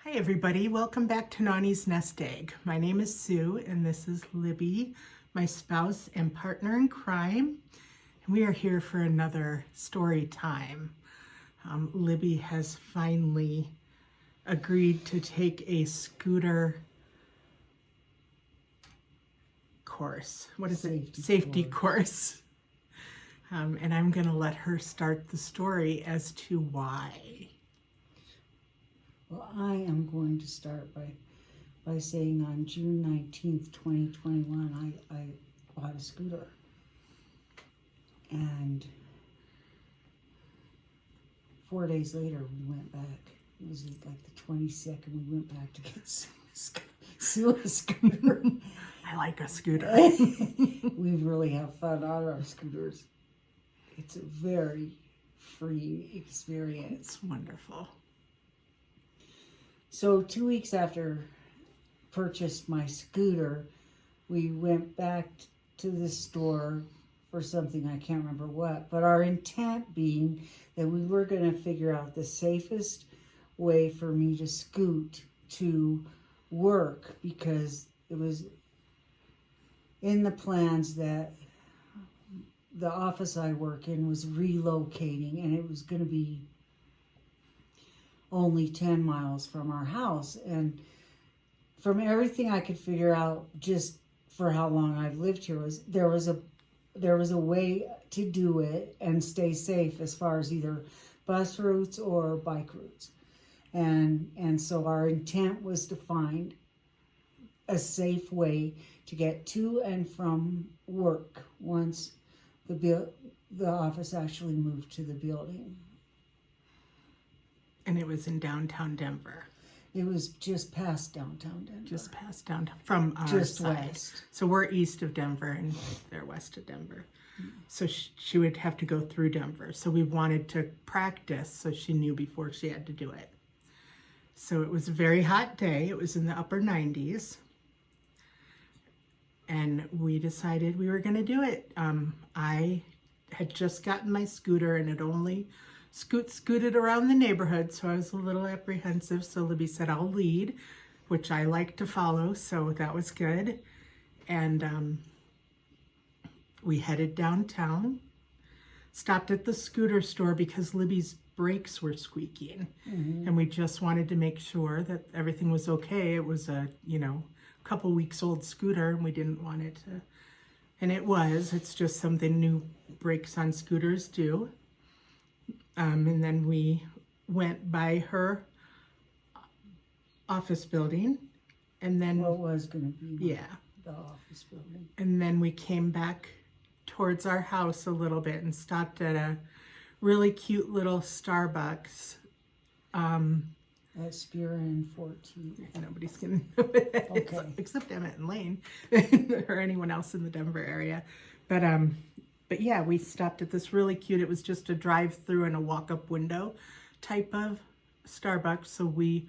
Hi everybody, welcome back to Nani's Nest Egg. My name is Sue and this is Libby, my spouse and partner in crime. And we are here for another story time. Libby has finally agreed to take a scooter course. What is it? Safety course. And I'm going to let her start the story as to why. Well, I am going to start by saying on June 19th, 2021, I bought a scooter. And 4 days later, we went back. It was like the 22nd, we went back to get Sue a scooter. I like a scooter. We really have fun on our scooters. It's a very free experience. It's wonderful. So 2 weeks after purchased my scooter, we went back to the store for something, I can't remember what, but our intent being that we were going to figure out the safest way for me to scoot to work, because it was in the plans that the office I work in was relocating, and it was going to be only 10 miles from our house. And from everything I could figure out, just for how long I've lived here, was there was a way to do it and stay safe as far as either bus routes or bike routes. And so our intent was to find a safe way to get to and from work once the office actually moved to the building. And it was in downtown Denver. It was just past downtown Denver. Just past downtown, from our just side. West. So we're east of Denver and they're west of Denver. So she would have to go through Denver. So we wanted to practice so she knew before she had to do it. So it was a very hot day. It was in the upper 90s. And we decided we were going to do it. I had just gotten my scooter and it only scooted around the neighborhood, so I was a little apprehensive. So Libby said, I'll lead, which I like to follow, so that was good. And we headed downtown, stopped at the scooter store because Libby's brakes were squeaking. And we just wanted to make sure that everything was okay. It was a, couple weeks old scooter, and we didn't want it to, and it's just something new brakes on scooters do. And then we went by her office building, and then What was going to be the office building. And then we came back towards our house a little bit and stopped at a really cute little Starbucks. At Spear and 14. Nobody's gonna know it, Okay. except Emmett and Lane or anyone else in the Denver area. But yeah, we stopped at this really cute, it was just a drive-through and a walk-up window type of Starbucks. So we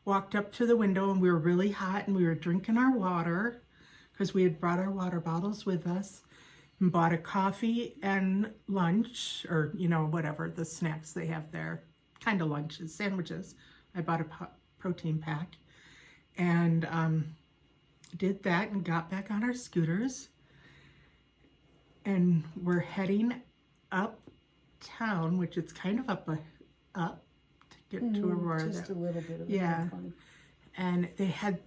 walked up to the window and we were really hot and we were drinking our water because we had brought our water bottles with us, and bought a coffee and lunch, or whatever the snacks they have there, kind of lunches, sandwiches. I bought a protein pack and did that and got back on our scooters. And we're heading uptown, which it's kind of up to get to Aurora. Just a little bit of yeah. And they had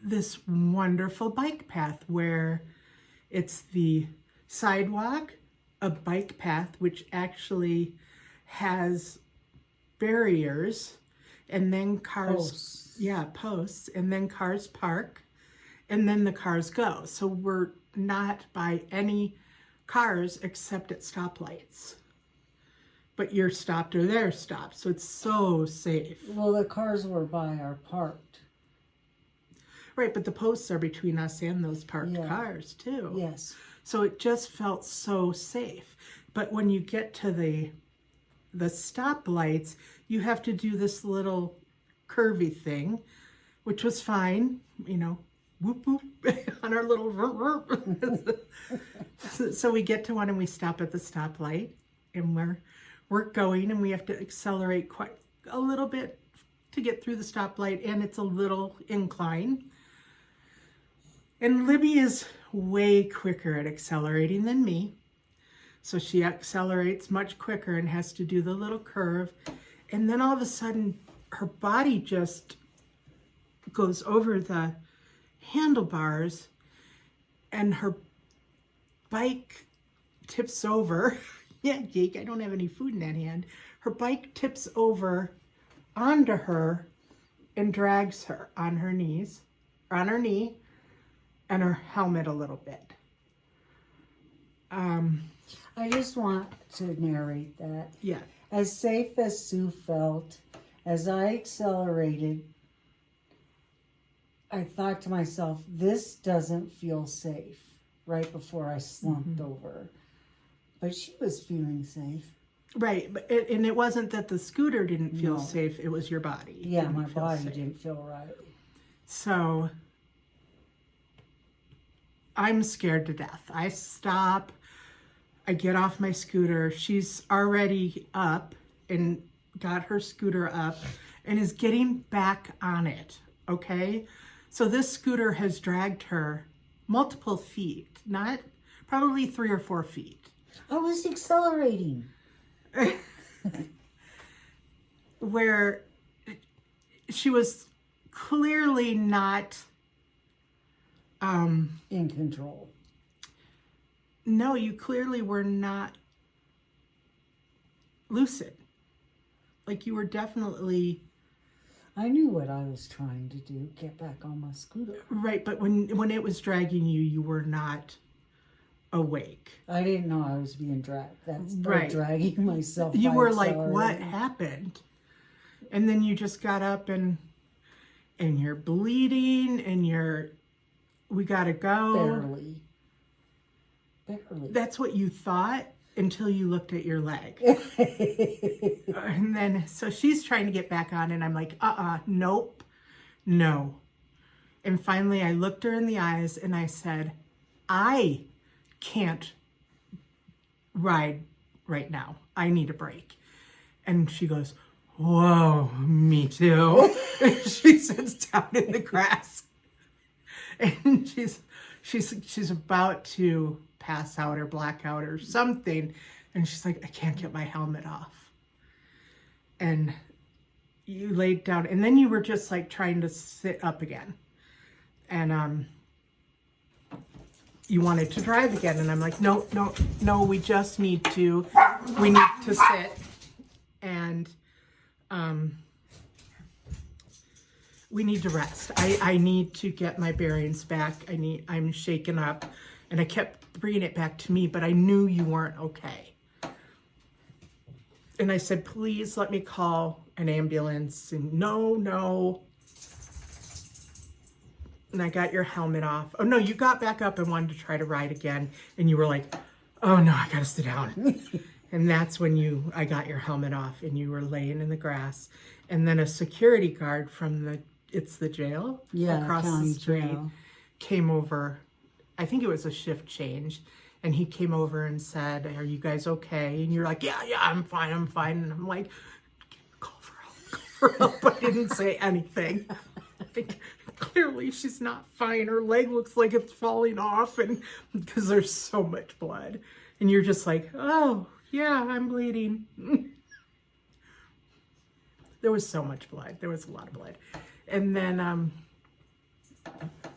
this wonderful bike path where it's the sidewalk, a bike path, which actually has barriers, and then cars, posts, and then cars park, and then the cars go. So we're not by any cars except at stoplights, but you're stopped or they're stopped, so it's so safe. Well, the cars were are parked. Right, but the posts are between us and those parked cars too. Yes. So it just felt so safe. But when you get to the stoplights, you have to do this little curvy thing, which was fine, whoop whoop on our little so we get to one and we stop at the stoplight, and we're going, and we have to accelerate quite a little bit to get through the stoplight, and it's a little incline. And Libby is way quicker at accelerating than me. So she accelerates much quicker and has to do the little curve. And then all of a sudden, her body just goes over the handlebars and her bike tips over. Yeah, Jake, I don't have any food in that hand. Her bike tips over onto her and drags her on her knees, on her knee, and her helmet a little bit. I just want to narrate that. Yeah. As safe as Sue felt, as I accelerated, I thought to myself, this doesn't feel safe, right before I slumped over. But she was feeling safe. Right, but and it wasn't that the scooter didn't feel safe, it was your body. Yeah, my body didn't feel right. So I'm scared to death. I stop, I get off my scooter. She's already up and got her scooter up and is getting back on it, okay? So this scooter has dragged her multiple feet, not probably 3 or 4 feet. I was accelerating. Where she was clearly not in control. No, you clearly were not lucid. Like you were definitely... I knew what I was trying to do, get back on my scooter. Right, but when it was dragging you, you were not awake. I didn't know I was being dragged. That's right. Dragging myself. You were like, what happened? And then you just got up and you're bleeding and we gotta go. Barely. That's what you thought until you looked at your leg. And then, so she's trying to get back on and I'm like, nope, no. And finally I looked her in the eyes and I said, I can't ride right now. I need a break. And she goes, whoa, me too. And she sits down in the grass. And she's about to pass out or black out or something. And she's like, I can't get my helmet off. And you laid down. And then you were just like trying to sit up again. And you wanted to drive again. And I'm like, no, we just need to, we need to sit. And we need to rest. I need to get my bearings back. I'm shaken up. And I kept bringing it back to me, but I knew you weren't okay. And I said, please let me call an ambulance. And no. And I got your helmet off. Oh no, you got back up and wanted to try to ride again. And you were like, oh no, I gotta sit down. And that's when I got your helmet off and you were laying in the grass. And then a security guard from it's the jail across the street came over. I think it was a shift change. And he came over and said, are you guys okay? And you're like, yeah, I'm fine. And I'm like, call for help. I didn't say anything. Like, clearly she's not fine. Her leg looks like it's falling off and because there's so much blood. And you're just like, oh, yeah, I'm bleeding. There was so much blood. There was a lot of blood. And then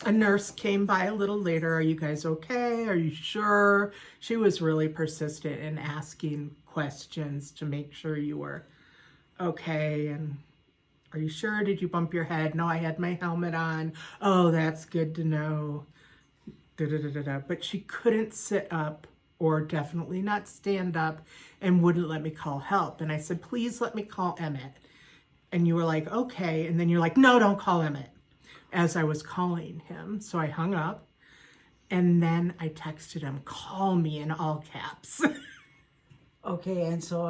a nurse came by a little later. Are you guys okay? Are you sure? She was really persistent in asking questions to make sure you were okay. And are you sure? Did you bump your head? No, I had my helmet on. Oh, that's good to know. But she couldn't sit up or definitely not stand up and wouldn't let me call help. And I said, please let me call Emmett. And you were like, okay. And then you're like, no, don't call Emmett, as I was calling him. So I hung up and then I texted him, call me, in all caps. Okay. And so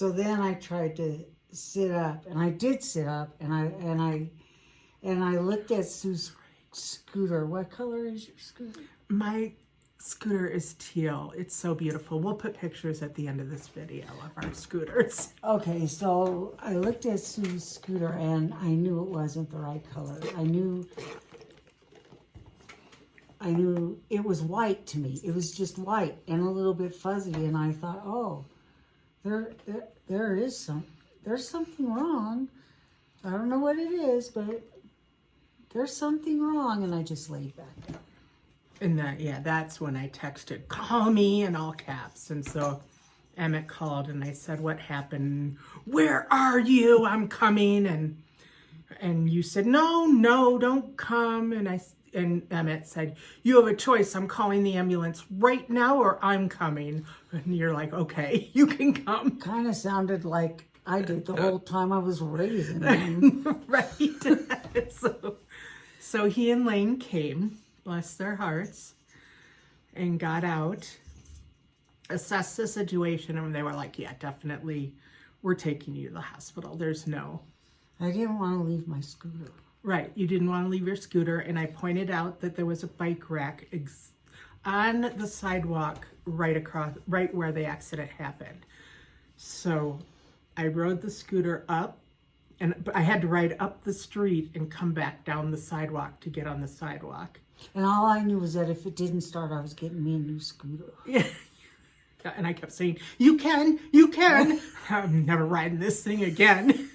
then I tried to sit up and I did sit up and I looked at Sue's scooter. What color is your scooter? My scooter is teal. It's so beautiful. We'll put pictures at the end of this video of our scooters. Okay, so I looked at Sue's scooter and I knew it wasn't the right color. I knew it was white to me. It was just white and a little bit fuzzy, and I thought, oh, there's something wrong. I don't know what it is, but there's something wrong, and I just laid back down. And that's when I texted, call me, in all caps. And so Emmett called and I said, what happened? Where are you? I'm coming. And you said, no, don't come. And Emmett said, you have a choice. I'm calling the ambulance right now or I'm coming. And you're like, okay, you can come. Kind of sounded like I did the whole time I was raising him. Right. So he and Lane came, bless their hearts, and got out, assessed the situation, and they were like, yeah, definitely, we're taking you to the hospital. There's no... I didn't want to leave my scooter. Right, you didn't want to leave your scooter, and I pointed out that there was a bike rack on the sidewalk right where the accident happened. So I rode the scooter up, and I had to ride up the street and come back down the sidewalk to get on the sidewalk. And all I knew was that if it didn't start, I was getting me a new scooter. Yeah. And I kept saying, you can. I'm never riding this thing again.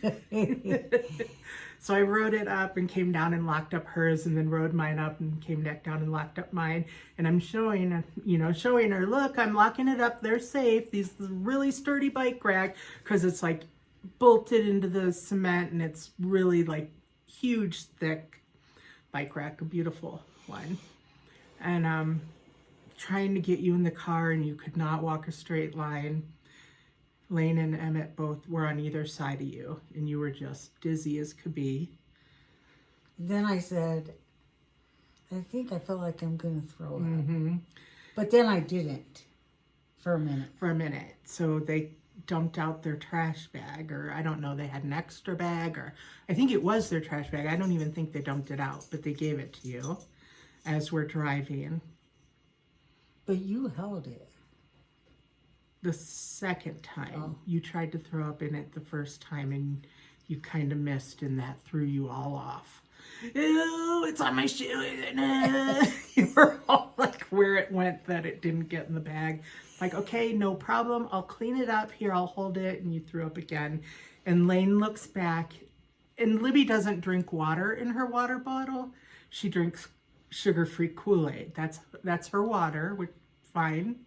So I rode it up and came down and locked up hers, and then rode mine up and came back down and locked up mine. And I'm showing her, look, I'm locking it up. They're safe. These really sturdy bike rack, because it's like bolted into the cement, and it's really like huge, thick bike rack, a beautiful one. And trying to get you in the car, and you could not walk a straight line. Lane and Emmett both were on either side of you, and you were just dizzy as could be. Then I said, I think I felt like I'm going to throw up. Mm-hmm. But then I didn't for a minute. So they dumped out their trash bag, or I don't know, they had an extra bag, or I think it was their trash bag. I don't even think they dumped it out, but they gave it to you as we're driving. But you held it. The second time. Oh. You tried to throw up in it the first time, and you kind of missed, and that threw you all off. Ew, it's on my shoe. You were all like, where it went that it didn't get in the bag. Like, okay, no problem. I'll clean it up. Here, I'll hold it. And you threw up again. And Lane looks back, and Libby doesn't drink water in her water bottle. She drinks sugar-free Kool-Aid. That's her water, which fine.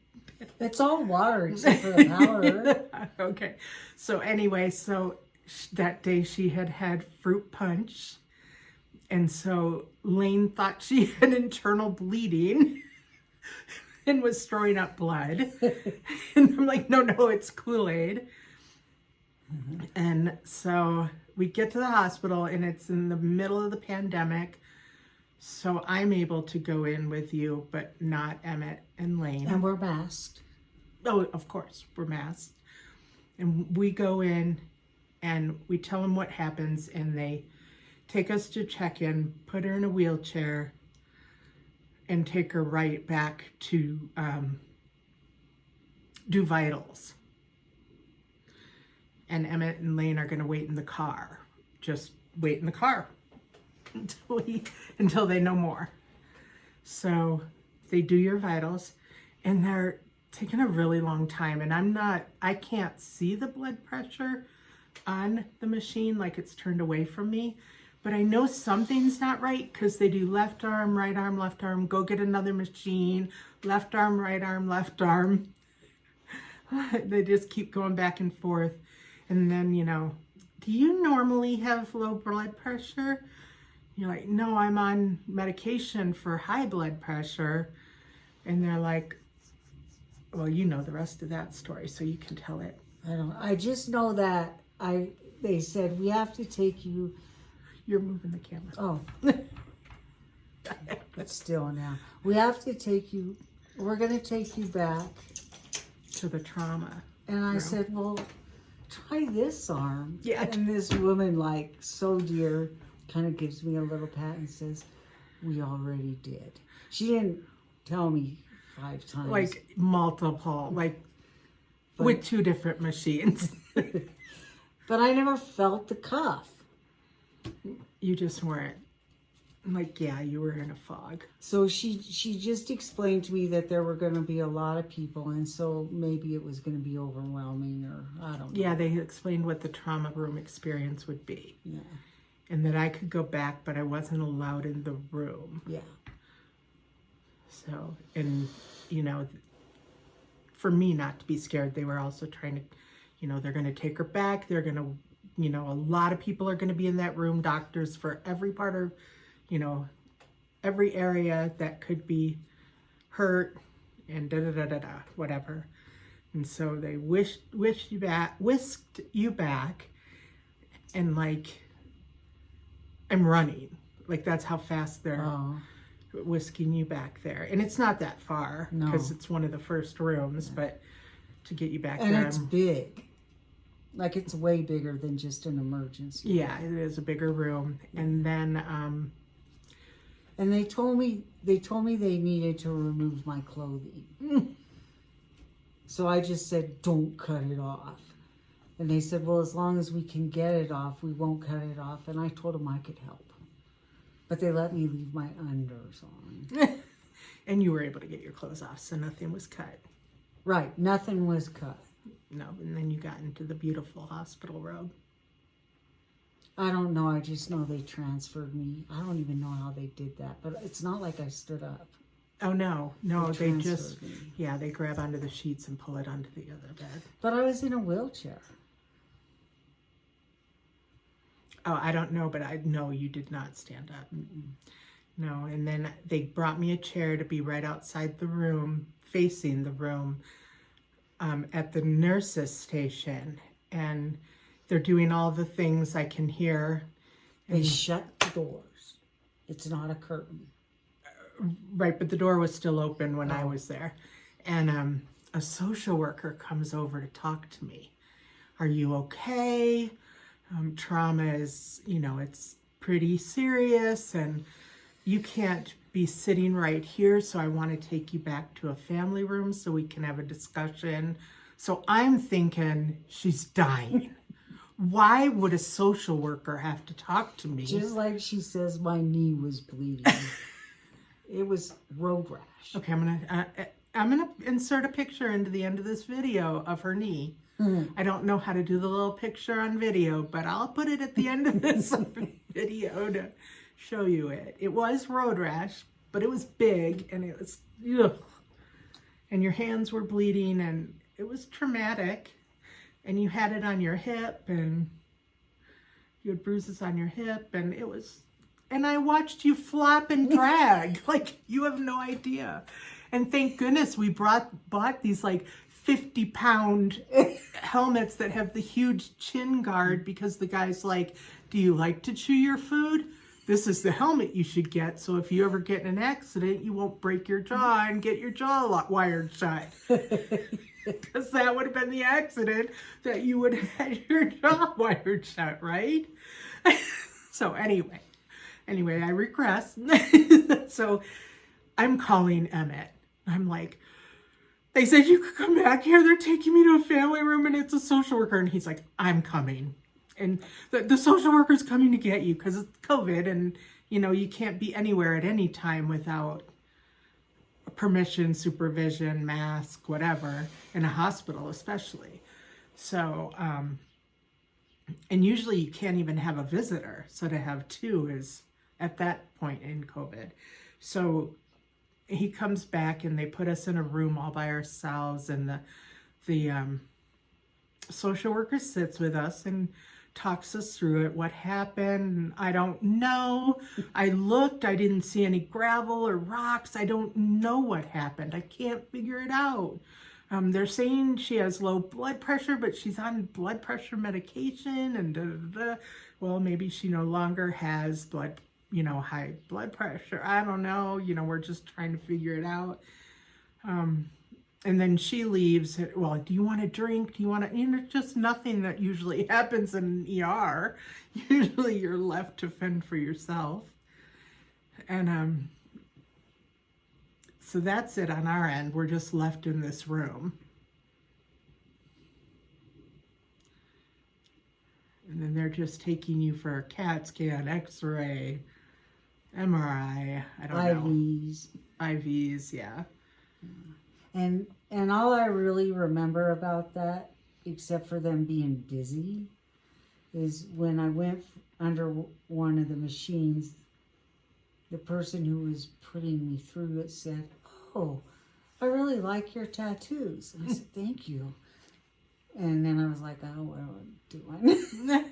It's all water except for the powder. Okay. So anyway, that day she had fruit punch. And so Lane thought she had internal bleeding and was throwing up blood. And I'm like, no, it's Kool-Aid. Mm-hmm. And so we get to the hospital, and it's in the middle of the pandemic. So I'm able to go in with you, but not Emmett and Lane. And we're masked. Oh, of course, we're masked. And we go in and we tell them what happens, and they take us to check-in, put her in a wheelchair, and take her right back to do vitals. And Emmett and Lane are going to wait in the car. Just wait in the car until they know more. So they do your vitals, and they're taking a really long time, and I can't see the blood pressure on the machine, like it's turned away from me, but I know something's not right, because they do left arm, left arm, go get another machine, left arm, left arm. They just keep going back and forth. And then, do you normally have low blood pressure? You're like, no, I'm on medication for high blood pressure. And they're like, well, you know the rest of that story, so you can tell it. I just know that they said, we have to take you. You're moving the camera. Oh. But still now. We have to take you, we're going to take you back. To the trauma. And I said, well, try this arm. Yeah. And this woman, like, so dear, kind of gives me a little pat and says, we already did. She didn't tell me 5 times. like multiple, like But- with 2 different machines. But I never felt the cuff. You just weren't, like, yeah, you were in a fog. So she just explained to me that there were going to be a lot of people, and so maybe it was going to be overwhelming, or I don't know. Yeah, they explained what the trauma room experience would be. Yeah. And that I could go back, but I wasn't allowed in the room. Yeah. So, and, you know, for me not to be scared, they were also trying to, you know, they're going to take her back. They're going to, you know, a lot of people are going to be in that room, doctors for every part of, you know, every area that could be hurt and da-da-da-da-da, whatever. And so they whisked you back, and like, I'm running. Like, that's how fast they're whisking you back there. And it's not that far, because it's one of the first rooms, but to get you back And there. it's big. Like, it's way bigger than just an emergency. Yeah, it is a bigger room. And then, and they told me they needed to remove my clothing. So I just said, don't cut it off. And they said, well, as long as we can get it off, we won't cut it off. And I told them I could help. But they let me leave my unders on. and you were able to get your clothes off, so nothing was cut. Right, nothing was cut. No, and then you got into the beautiful hospital robe. I don't know, I just know they transferred me. I don't even know how they did that, but it's not like I stood up. Oh, no, they just, transferred me. yeah, they grab onto the sheets and pull it onto the other bed. But I was in a wheelchair. Oh, I don't know, but I know you did not stand up. No, and then they brought me a chair to be right outside the room, facing the room, at the nurse's station. And they're doing all the things I can hear. They shut the doors. It's not a curtain. Right, but the door was still open when I was there. And a social worker comes over to talk to me. Are you okay? Trauma is, you know, it's pretty serious, and you can't be sitting right here, so I want to take you back to a family room so we can have a discussion. So I'm thinking, she's dying. Why would a social worker have to talk to me? Just like she says my knee was bleeding. It was road rash. Okay, I'm gonna insert a picture into the end of this video of her knee. I don't know how to do the little picture on video, but I'll put it at the end of this video to show you it. It was road rash, but it was big, and it was, ugh. And your hands were bleeding, and it was traumatic. And you had it on your hip, and you had bruises on your hip, and it was, and I watched you flop and drag. Like, you have no idea. And thank goodness we bought these like 50-pound helmets that have the huge chin guard, because the guy's like, do you like to chew your food? This is the helmet you should get, so if you ever get in an accident, you won't break your jaw and get your jaw wired shut. Because that would have been the accident, that you would have had your jaw wired shut, right? So anyway, I regress. So I'm calling Emmett. I'm like, they said you could come back here. They're taking me to a family room, and it's a social worker. And he's like, I'm coming. And the social worker's coming to get you, because it's COVID, and, you know, you can't be anywhere at any time without permission, supervision, mask, whatever, in a hospital especially. So, and usually you can't even have a visitor. So to have 2 is at that point in COVID. So he comes back, and they put us in a room all by ourselves, and the social worker sits with us and talks us through it, what happened. I don't know. I looked, I didn't see any gravel or rocks. I don't know what happened. I can't figure it out. They're saying she has low blood pressure, but she's on blood pressure medication, and da, da, da. Well, maybe she no longer has high blood pressure. I don't know. We're just trying to figure it out. And then she leaves. Well, do you want a drink? Do you want to, just nothing that usually happens in an ER. Usually you're left to fend for yourself. And So that's it on our end. We're just left in this room. And then they're just taking you for a CAT scan, X-ray, MRI, I don't know. IVs. IVs, yeah. And all I really remember about that, except for them being busy, is when I went under one of the machines, the person who was putting me through it said, "Oh, I really like your tattoos." And I said, "Thank you." And then I was like, "Oh, what am I doing?"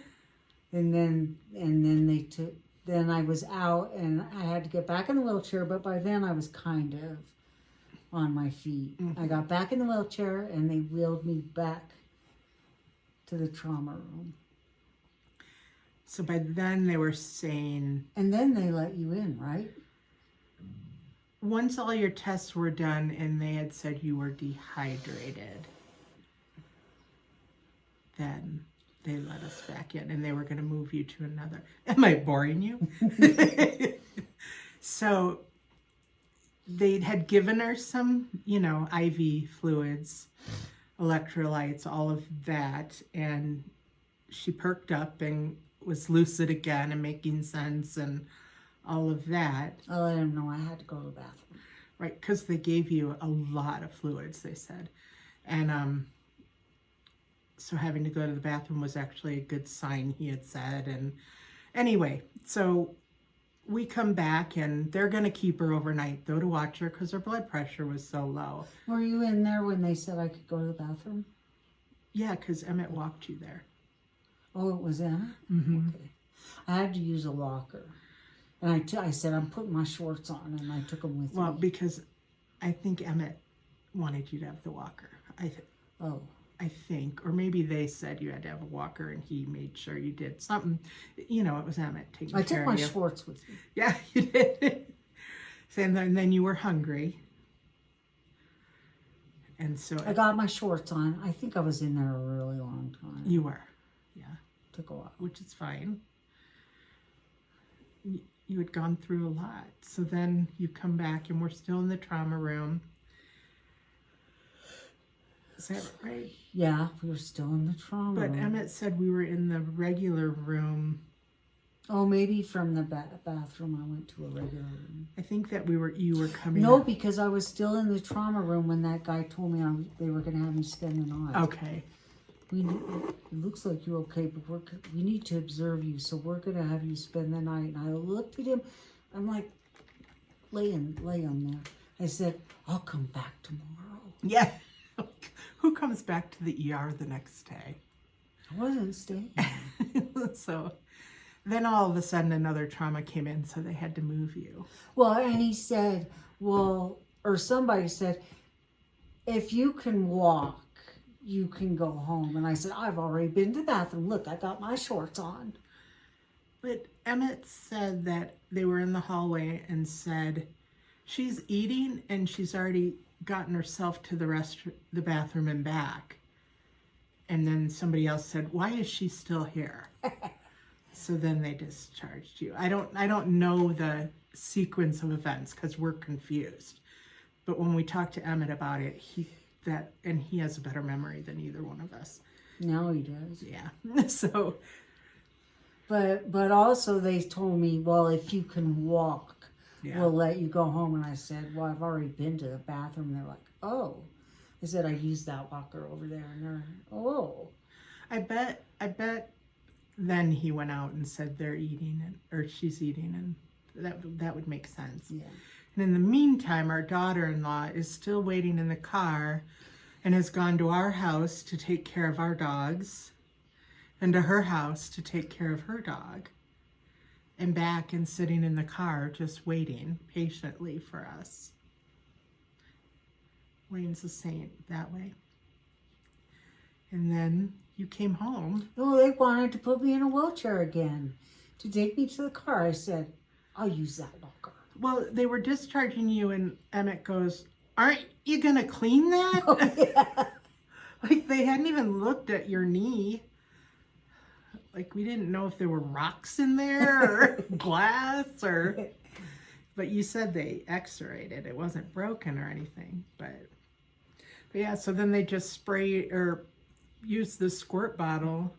and then they took. Then I was out, and I had to get back in the wheelchair. But by then, I was kind of on my feet. I got back in the wheelchair, and they wheeled me back to the trauma room. So by then they were saying... And then they let you in, right? Once all your tests were done and they had said you were dehydrated, then they let us back in and they were going to move you to another. Am I boring you? So they had given her some, IV fluids, electrolytes, all of that. And she perked up and was lucid again and making sense and all of that. I let him know I had to go to the bathroom. Right, because they gave you a lot of fluids, they said. And so having to go to the bathroom was actually a good sign, he had said. And anyway, so we come back and they're going to keep her overnight, though, to watch her because her blood pressure was so low. Were you in there when they said I could go to the bathroom? Yeah, because Emmett walked you there. Oh, it was Emma? Mm-hmm. Okay. I had to use a walker. And I said, I'm putting my shorts on, and I took them with Well, me. because I think Emmett wanted you to have the walker. Oh. I think, or maybe they said you had to have a walker and he made sure you did something. It was Emmett taking care of you. I took my shorts with me. Yeah, you did. And then you were hungry. And so I got my shorts on. I think I was in there a really long time. You were, yeah. Took a while. Which is fine. You had gone through a lot. So then you come back and we're still in the trauma room. Is that right? Yeah, we were still in the trauma room. But Emmett said we were in the regular room. Oh, maybe from the bathroom I went to a regular room. I think that you were coming No, up. because I was still in the trauma room when that guy told me they were going to have me spend the night. Okay. It looks like you're okay, but we need to observe you, so we're going to have you spend the night. And I looked at him. I'm like, lay him there. I said, I'll come back tomorrow. Yeah. Who comes back to the ER the next day? I wasn't staying. So then all of a sudden another trauma came in, so they had to move you. Well, and he said, or somebody said, if you can walk, you can go home. And I said, I've already been to the bathroom. Look, I got my shorts on. But Emmett said that they were in the hallway and said, she's eating and she's already gotten herself to the bathroom and back. And then somebody else said, why is she still here? So then they discharged you. I don't know the sequence of events because we're confused. But when we talked to Emmett about it, he has a better memory than either one of us. Now he does. Yeah. So. But also they told me, well, if you can walk, Yeah. we'll let you go home. And I said, well, I've already been to the bathroom. They're like, oh. I said, I used that walker over there. And they're, oh. I bet then he went out and said they're eating or she's eating, and that would make sense. Yeah. And in the meantime, our daughter-in-law is still waiting in the car and has gone to our house to take care of our dogs and to her house to take care of her dog and back and sitting in the car just waiting patiently for us. Wayne's the same that way. And then you came home. Oh, they wanted to put me in a wheelchair again to take me to the car. I said, I'll use that walker. Well, they were discharging you and Emmett goes, aren't you going to clean that? Oh, yeah. Like they hadn't even looked at your knee. Like we didn't know if there were rocks in there or glass or But you said they x-rayed it. It wasn't broken or anything. But yeah, so then they just sprayed or used the squirt bottle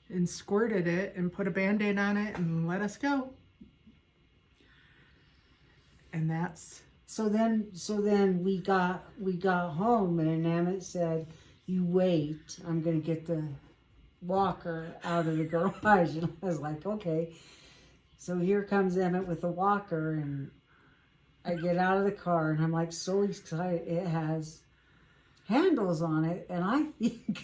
and squirted it and put a Band-Aid on it and let us go. And that's... So then we got home, and Emmett said, "You wait. I'm gonna get the walker out of the garage." And I was like, "Okay." So here comes Emmett with the walker, and I get out of the car, and I'm like so excited. It has handles on it, and I think,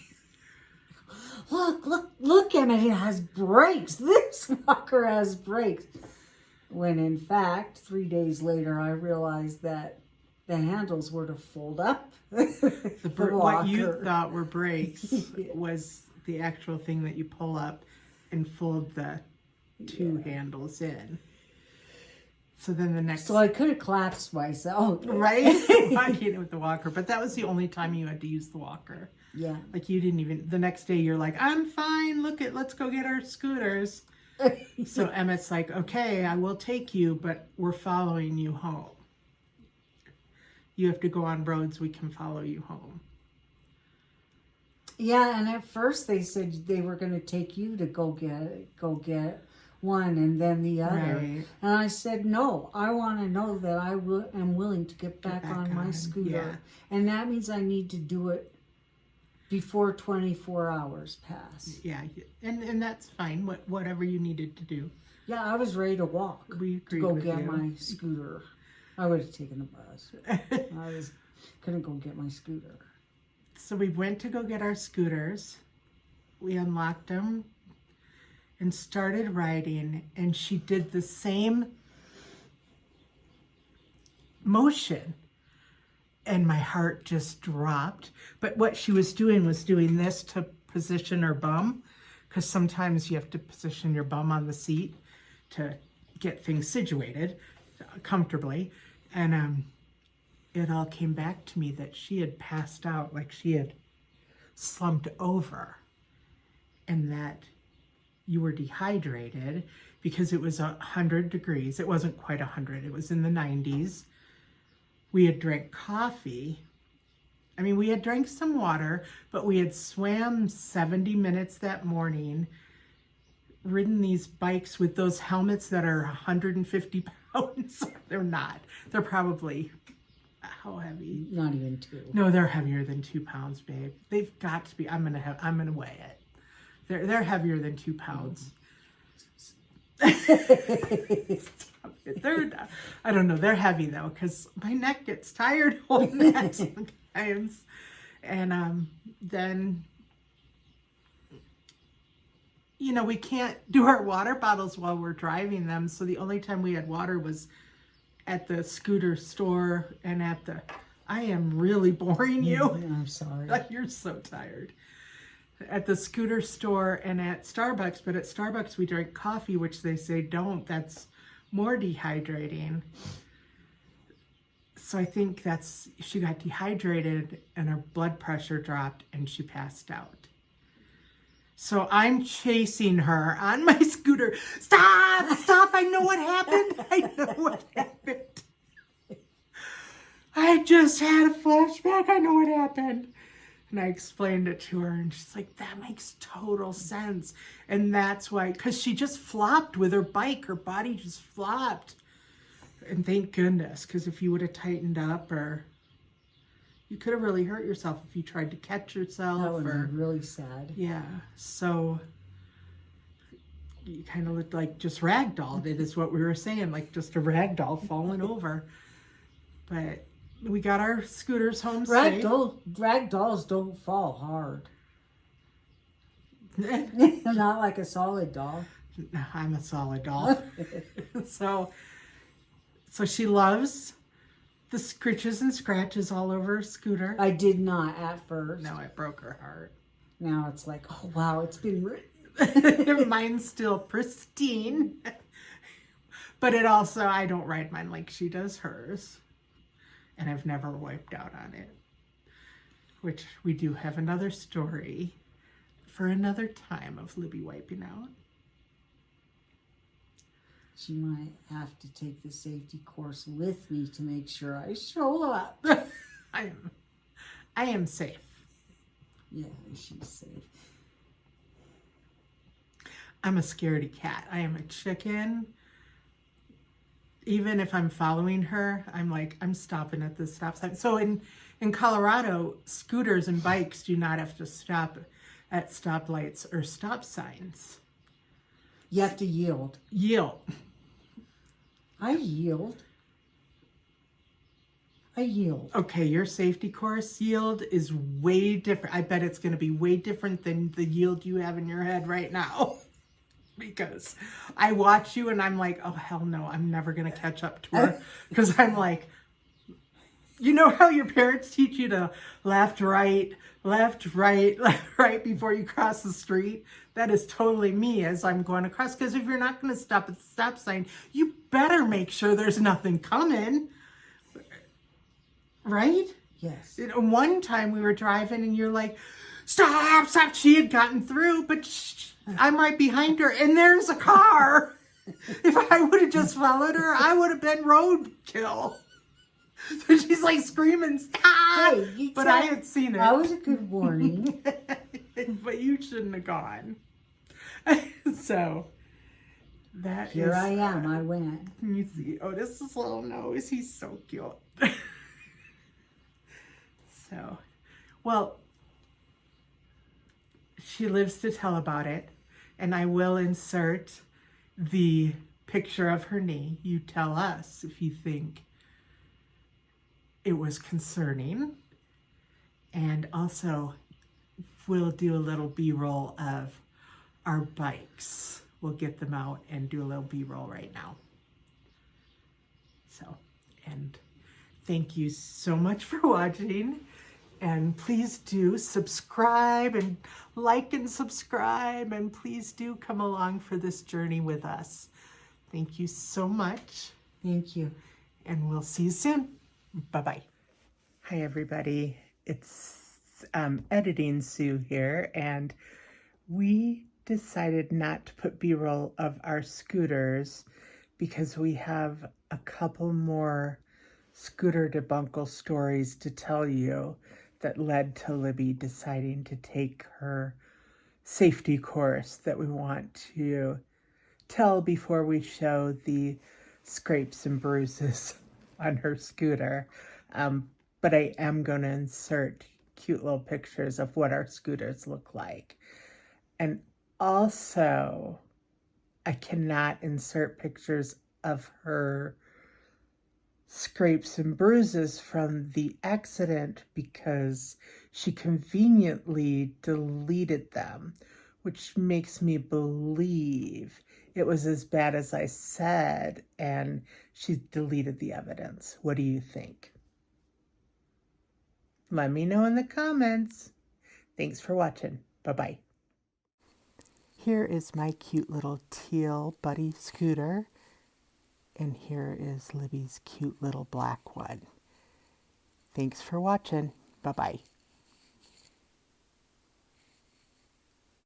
look, Emmett, it has brakes. This walker has brakes. When in fact, 3 days later, I realized that the handles were to fold up what you thought were brakes was the actual thing that you pull up and fold the two handles in. So then the next... So I could have collapsed myself. Right? Walking with the walker. But that was the only time you had to use the walker. Yeah. Like you didn't even... The next day you're like, "I'm fine. Let's go get our scooters." So Emmett's like, "Okay, I will take you, but we're following you home. You have to go on roads. We can follow you home." Yeah, and at first they said they were going to take you to go get one and then the other. Right. And I said, "No, I want to know that I am willing to get back on my scooter. Yeah. And that means I need to do it before 24 hours pass." Yeah, and that's fine. Whatever you needed to do. Yeah, I was ready to walk We to agreed go with get you. my scooter. I would have taken the bus. I was couldn't go get my scooter. So we went to go get our scooters. We unlocked them and started riding, and she did the same motion. And my heart just dropped. But what she was doing this to position her bum, because sometimes you have to position your bum on the seat to get things situated comfortably. And it all came back to me that she had passed out, like she had slumped over, and that you were dehydrated because it was 100 degrees. It wasn't quite 100. It was in the 90s. We had drank coffee. I mean, we had drank some water, but we had swam 70 minutes that morning, ridden these bikes with those helmets that are 150 pounds. They're not. They're probably, how heavy? Not even 2. No, they're heavier than 2 pounds, babe. They've got to be. I'm gonna weigh it. They're heavier than 2 pounds. I don't know. They're heavy though, because my neck gets tired holding that sometimes. And then, we can't do our water bottles while we're driving them. So the only time we had water was at the scooter store and at the... I am really boring you. I'm sorry. You're so tired. At the scooter store and at Starbucks, but at Starbucks we drank coffee, which they say don't. That's more dehydrating. So I think she got dehydrated and her blood pressure dropped and she passed out. So I'm chasing her on my scooter. Stop, I know what happened. I just had a flashback. I know what happened. And I explained it to her, and she's like, "That makes total sense." And that's why, because she just flopped with her bike. Her body just flopped. And thank goodness, because if you would have tightened up, or you could have really hurt yourself if you tried to catch yourself. That would be really sad. Yeah. So you kind of looked like just ragdolled it, is what we were saying, like just a ragdoll falling over. But we got our scooters home safe. Rag dolls don't fall hard. Not like a solid doll. No, I'm a solid doll. So she loves the scritches and scratches all over her scooter. I did not at first. No, it broke her heart. Now it's like, oh wow, it's been written. Mine's still pristine. But it also, I don't ride mine like she does hers. And I've never wiped out on it. Which we do have another story for another time of Libby wiping out. She might have to take the safety course with me to make sure I show up. I am safe. Yeah, she's safe. I'm a scaredy cat. I am a chicken. Even if I'm following her, I'm like, I'm stopping at the stop sign. So in Colorado, scooters and bikes do not have to stop at stoplights or stop signs. You have to yield. Yield. I yield. I yield. Okay, your safety course yield is way different. I bet it's going to be way different than the yield you have in your head right now. Because I watch you and I'm like, oh, hell no, I'm never going to catch up to her. Because I'm like, you know how your parents teach you to left, right, left, right before you cross the street? That is totally me as I'm going across. Because if you're not going to stop at the stop sign, you better make sure there's nothing coming. Right? Yes. You know, one time we were driving and you're like, stop, stop. She had gotten through, but I'm right behind her and there's a car. If I would have just followed her, I would have been roadkill. So she's like screaming, stop. Hey, but I had seen it. That was a good warning. But you shouldn't have gone. So that Here is, I am. I went. you see, Otis's little nose. He's so cute. So, well, she lives to tell about it, and I will insert the picture of her knee. You tell us if you think it was concerning, and also we'll do a little B-roll of our bikes. We'll get them out and do a little B-roll right now. So, and thank you so much for watching. And please do subscribe and like and subscribe. And please do come along for this journey with us. Thank you so much. Thank you. And we'll see you soon. Bye-bye. Hi, everybody. It's Editing Sue here. And we decided not to put B-roll of our scooters because we have a couple more scooter debunkle stories to tell you that led to Libby deciding to take her safety course that we want to tell before we show the scrapes and bruises on her scooter. But I am going to insert cute little pictures of what our scooters look like. And also, I cannot insert pictures of her scrapes and bruises from the accident because she conveniently deleted them, which makes me believe it was as bad as I said and she deleted the evidence. What do you think? Let me know in the comments. Thanks for watching. Bye-bye. Here is my cute little teal buddy scooter. And here is Libby's cute little black one. Thanks for watching. Bye-bye.